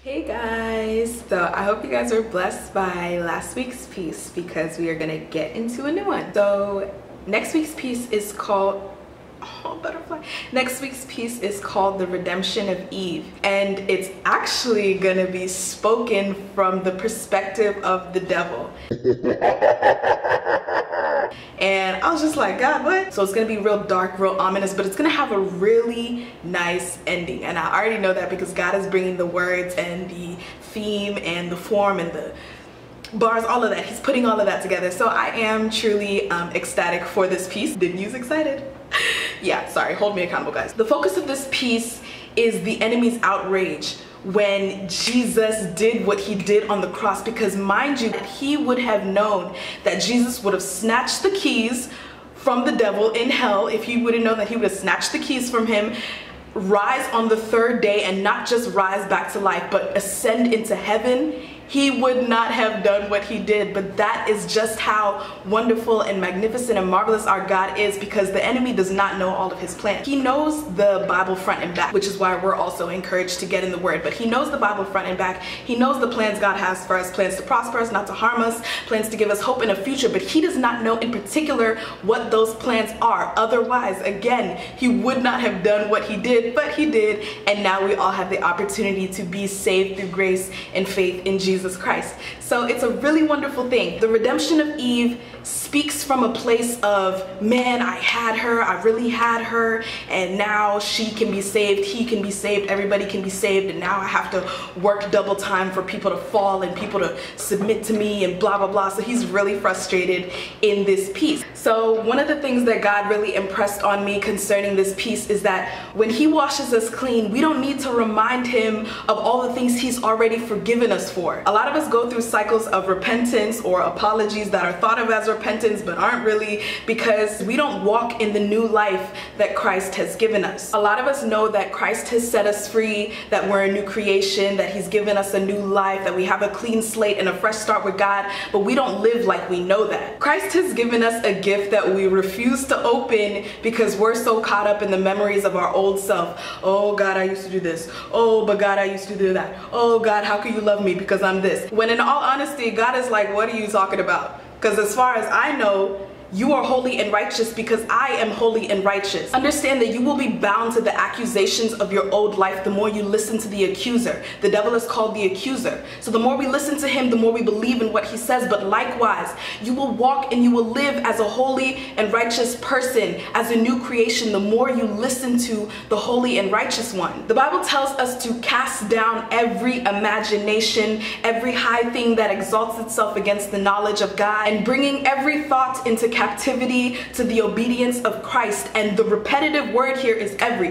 Hey guys, so I hope you guys were blessed by last week's piece because we are gonna get into a new one. So next week's piece is called Next week's piece is called The Redemption of Eve, and it's actually gonna be spoken from the perspective of the devil. And I was just like, God, what? So it's gonna be real dark, real ominous, but it's gonna have a really nice ending. And I already know that because God is bringing the words and the theme and the form and the bars, all of that. He's putting all of that together. So I am truly ecstatic for this piece. Didn't use excited? Yeah, sorry, hold me accountable, guys. The focus of this piece is the enemy's outrage when Jesus did what he did on the cross, because mind you, he would have known that Jesus would have snatched the keys from the devil in hell. If he would have known that he would have snatched the keys from him, rise on the third day, and not just rise back to life, but ascend into heaven, he would not have done what he did. But that is just how wonderful and magnificent and marvelous our God is, because the enemy does not know all of his plans. He knows the Bible front and back, which is why we're also encouraged to get in the Word. But he knows the Bible front and back. He knows the plans God has for us, plans to prosper us, not to harm us, plans to give us hope in a future. But he does not know in particular what those plans are. Otherwise, again, he would not have done what he did, but he did. And now we all have the opportunity to be saved through grace and faith in Jesus Christ. So it's a really wonderful thing. The redemption of Eve speaks from a place of, man, I had her, I really had her, and now she can be saved, he can be saved, everybody can be saved, and now I have to work double time for people to fall and people to submit to me and blah, blah, blah. So he's really frustrated in this piece. So one of the things that God really impressed on me concerning this piece is that when he washes us clean, we don't need to remind him of all the things he's already forgiven us for. A lot of us go through cycles of repentance or apologies that are thought of as repentance but aren't really, because we don't walk in the new life that Christ has given us. A lot of us know that Christ has set us free, that we're a new creation, that he's given us a new life, that we have a clean slate and a fresh start with God, but we don't live like we know that. Christ has given us a gift that we refuse to open because we're so caught up in the memories of our old self. Oh God, I used to do this. Oh, but God, I used to do that. Oh God, how can you love me because I'm this? When in all honesty, God is like, what are you talking about? Because as far as I know, you are holy and righteous because I am holy and righteous. Understand that you will be bound to the accusations of your old life the more you listen to the accuser. The devil is called the accuser. So the more we listen to him, the more we believe in what he says. But likewise, you will walk and you will live as a holy and righteous person, as a new creation, the more you listen to the holy and righteous one. The Bible tells us to cast down every imagination, every high thing that exalts itself against the knowledge of God, and bringing every thought into captivity to the obedience of Christ. And the repetitive word here is every.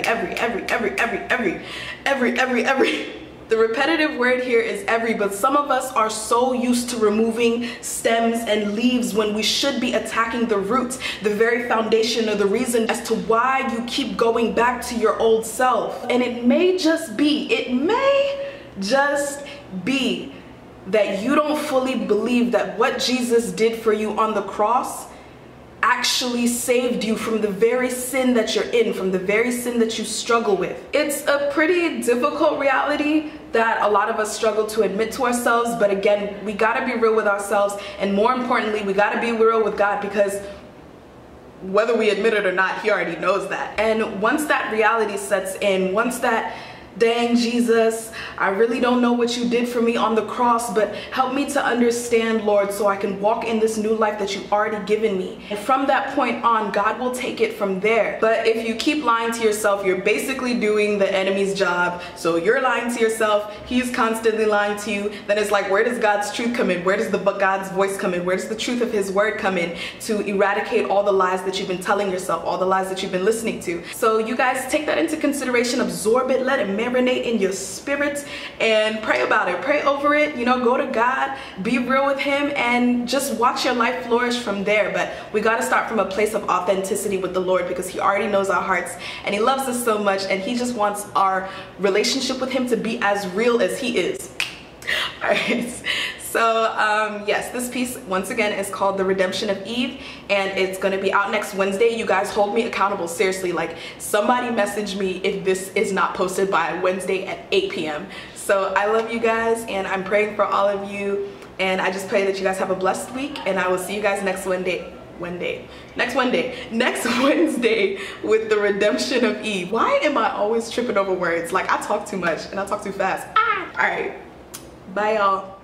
The repetitive word here is every, but some of us are so used to removing stems and leaves when we should be attacking the roots, the very foundation or the reason as to why you keep going back to your old self. And it may just be that you don't fully believe that what Jesus did for you on the cross actually saved you from the very sin that you're in, from the very sin that you struggle with. It's a pretty difficult reality that a lot of us struggle to admit to ourselves, but again, we gotta be real with ourselves, and more importantly, we gotta be real with God, because whether we admit it or not, he already knows that. And once that reality sets in, once that, dang Jesus, I really don't know what you did for me on the cross, but help me to understand, Lord, so I can walk in this new life that you've already given me. And from that point on, God will take it from there. But if you keep lying to yourself, you're basically doing the enemy's job. So you're lying to yourself, he's constantly lying to you. Then it's like, where does God's truth come in? Where does God's voice come in? Where does the truth of his word come in to eradicate all the lies that you've been telling yourself, all the lies that you've been listening to? So you guys take that into consideration, absorb it, let it marinate in your spirit, and pray about it, pray over it, you know, go to God, be real with him, and just watch your life flourish from there. But we got to start from a place of authenticity with the Lord, because he already knows our hearts and he loves us so much, and he just wants our relationship with him to be as real as he is. All right, so yes, this piece once again is called The Redemption of Eve, and it's going to be out next Wednesday. You guys hold me accountable, seriously, like somebody message me if this is not posted by Wednesday at 8 p.m. So I love you guys, and I'm praying for all of you, and I just pray that you guys have a blessed week, and I will see you guys next Wednesday with the redemption of Eve. Why am I always tripping over words? Like, I talk too much and I talk too fast. All right, bye y'all.